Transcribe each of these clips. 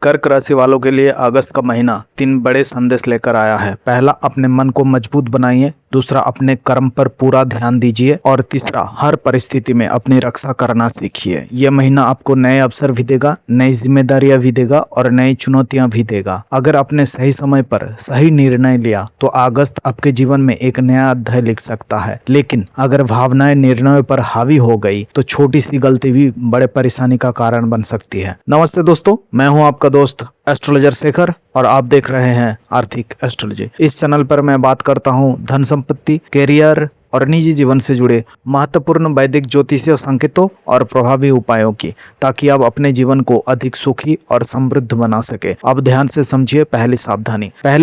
कर्क राशि वालों के लिए अगस्त का महीना 3 बड़े संदेश लेकर आया है। पहला, अपने मन को मजबूत बनाइए। दूसरा, अपने कर्म पर पूरा ध्यान दीजिए। और तीसरा, हर परिस्थिति में अपनी रक्षा करना सीखिए। यह महीना आपको नए अवसर भी देगा, नई जिम्मेदारियां भी देगा और नई चुनौतियां भी देगा। अगर आपने सही समय पर सही निर्णय लिया तो अगस्त आपके जीवन में एक नया अध्याय लिख सकता है। लेकिन अगर भावनाएं निर्णयों पर हावी हो गई तो छोटी सी गलती भी बड़े परेशानी का कारण बन सकती है। नमस्ते दोस्तों, मैं हूं आपका दोस्त एस्ट्रोलॉजर शेखर और आप देख रहे हैं आर्थिक एस्ट्रोलॉजी। इस चैनल पर मैं बात करता हूं धन संपत्ति, कैरियर और निजी जीवन से जुड़े महत्वपूर्ण वैदिक ज्योतिषीय संकेतों और प्रभावी उपायों की, ताकि आप अपने जीवन को अधिक सुखी और समृद्ध बना सके। अब ध्यान से समझिए। पहली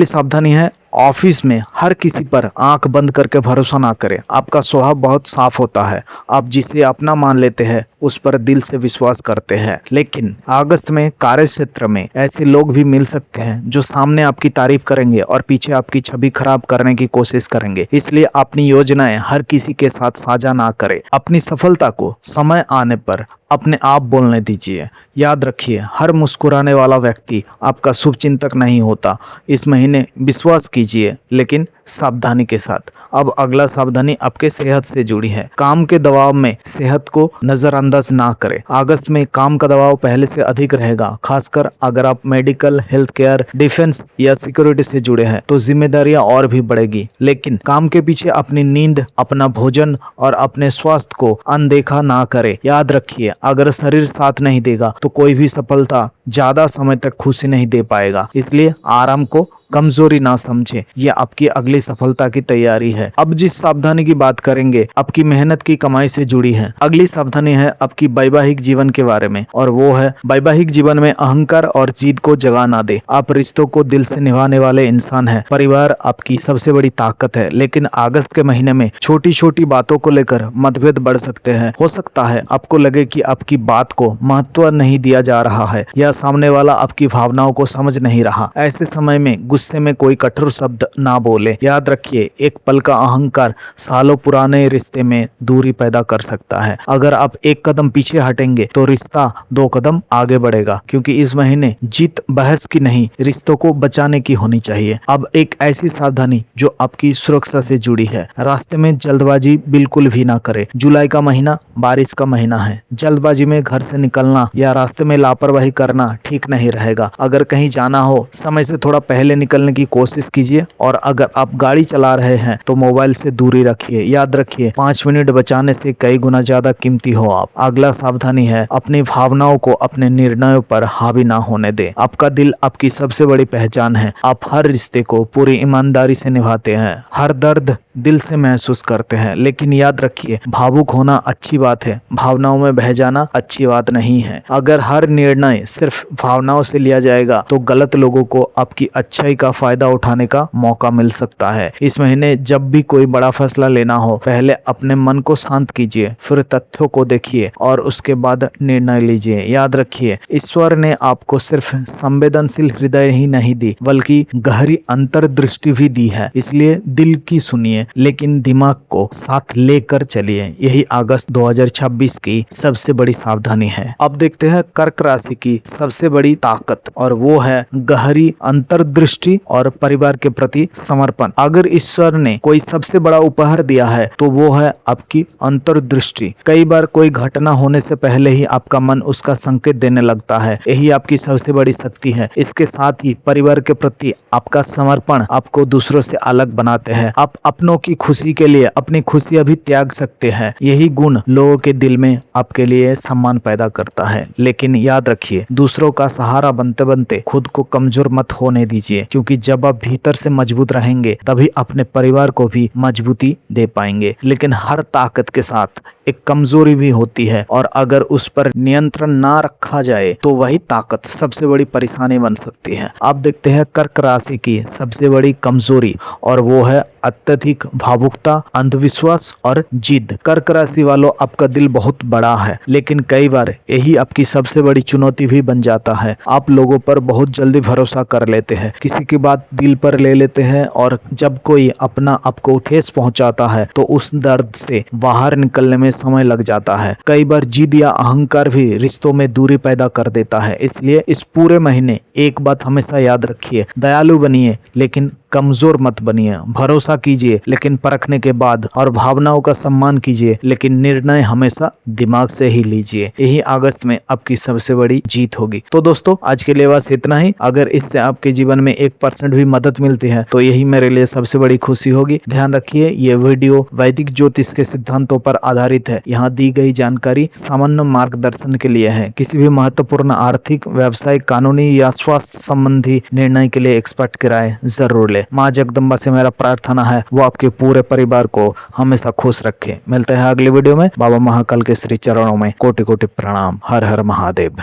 सावधानी है, ऑफिस में हर किसी पर आंख बंद करके भरोसा ना करें। आपका स्वभाव बहुत साफ होता है, आप जिसे अपना मान लेते हैं उस पर दिल से विश्वास करते हैं। लेकिन अगस्त में कार्य क्षेत्र में ऐसे लोग भी मिल सकते हैं जो सामने आपकी तारीफ करेंगे और पीछे आपकी छवि खराब करने की कोशिश करेंगे। इसलिए अपनी योजनाएं हर किसी के साथ साझा ना करें। अपनी सफलता को समय आने पर अपने आप बोलने दीजिए। याद रखिए, हर मुस्कुराने वाला व्यक्ति आपका शुभ चिंतक नहीं होता। इस महीने विश्वास कीजिए, लेकिन सावधानी के साथ। अब अगला सावधानी आपके सेहत से जुड़ी है। काम के दबाव में सेहत को नजरअंदाज ना करें। अगस्त में काम का दबाव पहले से अधिक रहेगा, खासकर अगर आप मेडिकल, हेल्थ केयर, डिफेंस या सिक्योरिटी से जुड़े हैं तो जिम्मेदारियां और भी बढ़ेगी। लेकिन काम के पीछे अपनी नींद, अपना भोजन और अपने स्वास्थ्य को अनदेखा ना करें। याद रखिए, अगर शरीर साथ नहीं देगा तो कोई भी सफलता ज्यादा समय तक खुशी नहीं दे पाएगा। इसलिए आराम को कमजोरी ना समझे, यह आपकी अगली सफलता की तैयारी है। अब जिस सावधानी की बात करेंगे आपकी मेहनत की कमाई से जुड़ी है। अगली सावधानी है आपकी वैवाहिक जीवन के बारे में, और वो है वैवाहिक जीवन में अहंकार और जीद को जगा ना दे। आप रिश्तों को दिल से निभाने वाले इंसान हैं। परिवार आपकी सबसे बड़ी ताकत है, लेकिन अगस्त के महीने में छोटी छोटी बातों को लेकर मतभेद बढ़ सकते हैं। हो सकता है आपको लगे कि आपकी बात को महत्व नहीं दिया जा रहा है या सामने वाला आपकी भावनाओं को समझ नहीं रहा। ऐसे समय में गुस्से में कोई कठोर शब्द ना बोले। याद रखिए, एक पल का अहंकार सालों पुराने रिश्ते में दूरी पैदा कर सकता है। अगर आप एक कदम पीछे हटेंगे तो रिश्ता 2 कदम आगे बढ़ेगा, क्योंकि इस महीने जीत बहस की नहीं, रिश्तों को बचाने की होनी चाहिए। अब एक ऐसी सावधानी जो आपकी सुरक्षा से जुड़ी है। रास्ते में जल्दबाजी बिल्कुल भी ना करें। जुलाई का महीना बारिश का महीना है। जल्दबाजी में घर से निकलना या रास्ते में लापरवाही करना ठीक नहीं रहेगा। अगर कहीं जाना हो, समय से थोड़ा पहले निकलने की कोशिश कीजिए। और अगर आप गाड़ी चला रहे हैं तो मोबाइल से दूरी रखिए। याद रखिए, 5 मिनट बचाने से कई गुना ज्यादा कीमती हो आप। अगला सावधानी है, अपनी भावनाओं को अपने निर्णयों पर हावी ना होने दें। आपका दिल आपकी सबसे बड़ी पहचान है। आप हर रिश्ते को पूरी ईमानदारी से निभाते हैं, हर दर्द दिल से महसूस करते हैं। लेकिन याद रखिए, भावुक होना अच्छी बात है, भावनाओं में बह जाना अच्छी बात नहीं है। अगर हर निर्णय सिर्फ भावनाओं से लिया जाएगा तो गलत लोगों को आपकी अच्छाई का फायदा उठाने का मौका मिल सकता है। इस महीने जब भी कोई बड़ा फैसला लेना हो, पहले अपने मन को शांत कीजिए, फिर तथ्यों को देखिए और उसके बाद निर्णय लीजिए। याद रखिए, ईश्वर ने आपको सिर्फ संवेदनशील हृदय ही नहीं दी, बल्कि गहरी अंतर्दृष्टि भी दी है। इसलिए दिल की सुनिए, लेकिन दिमाग को साथ लेकर चलिए। यही अगस्त 2026 की सबसे बड़ी सावधानी है। अब देखते हैं कर्क राशि की सबसे बड़ी ताकत, और वो है गहरी अंतर्दृष्टि और परिवार के प्रति समर्पण। अगर ईश्वर ने कोई सबसे बड़ा उपहार दिया है तो वो है आपकी अंतर्दृष्टि। कई बार कोई घटना होने से पहले ही आपका मन उसका संकेत देने लगता है। यही आपकी सबसे बड़ी शक्ति है। इसके साथ ही परिवार के प्रति आपका समर्पण आपको दूसरों से अलग बनाते हैं। आप अपनों की खुशी के लिए अपनी खुशियां भी त्याग सकते हैं। यही गुण लोगों के दिल में आपके लिए सम्मान पैदा करता है। लेकिन याद रखिए, दूसरों का सहारा बनते बनते खुद को कमजोर मत होने दीजिए, क्योंकि जब आप भीतर से मजबूत रहेंगे तभी अपने परिवार को भी मजबूती दे पाएंगे। लेकिन हर ताकत के साथ एक कमजोरी भी होती है, और अगर उस पर नियंत्रण ना रखा जाए तो वही ताकत सबसे बड़ी परेशानी बन सकती है। आप देखते हैं कर्क राशि की सबसे बड़ी कमजोरी, और वो है अत्यधिक भावुकता, अंधविश्वास और जिद। कर्क राशि वालों, आपका दिल बहुत बड़ा है, लेकिन कई बार यही आपकी सबसे बड़ी चुनौती भी बन जाता है। आप लोगों पर बहुत जल्दी भरोसा कर लेते हैं, किसी की बात दिल पर ले लेते हैं और जब कोई अपना आपको ठेस पहुंचाता है तो उस दर्द से बाहर निकलने में समय लग जाता है। कई बार जिद या अहंकार भी रिश्तों में दूरी पैदा कर देता है। इसलिए इस पूरे महीने एक बात हमेशा याद रखिए, दयालु बनिए लेकिन कमजोर मत बनिए। भरोसा कीजिए लेकिन परखने के बाद, और भावनाओं का सम्मान कीजिए लेकिन निर्णय हमेशा दिमाग से ही लीजिए। यही अगस्त में आपकी सबसे बड़ी जीत होगी। तो दोस्तों, आज के लिए बस इतना ही। अगर इससे आपके जीवन में 1% भी मदद मिलती है तो यही मेरे लिए सबसे बड़ी खुशी होगी। ध्यान रखिए, ये वीडियो वैदिक ज्योतिष के सिद्धांतों पर आधारित है। यहाँ दी गई जानकारी सामान्य मार्गदर्शन के लिए है। किसी भी महत्वपूर्ण आर्थिक, व्यावसायिक, कानूनी या स्वास्थ्य संबंधी निर्णय के लिए एक्सपर्ट की राय जरूर ले। माँ जगदम्बा से मेरा प्रार्थना है वो आपके पूरे परिवार को हमेशा खुश रखे। मिलते हैं अगली वीडियो में। बाबा महाकाल के श्री चरणों में कोटि कोटि प्रणाम। हर हर महादेव।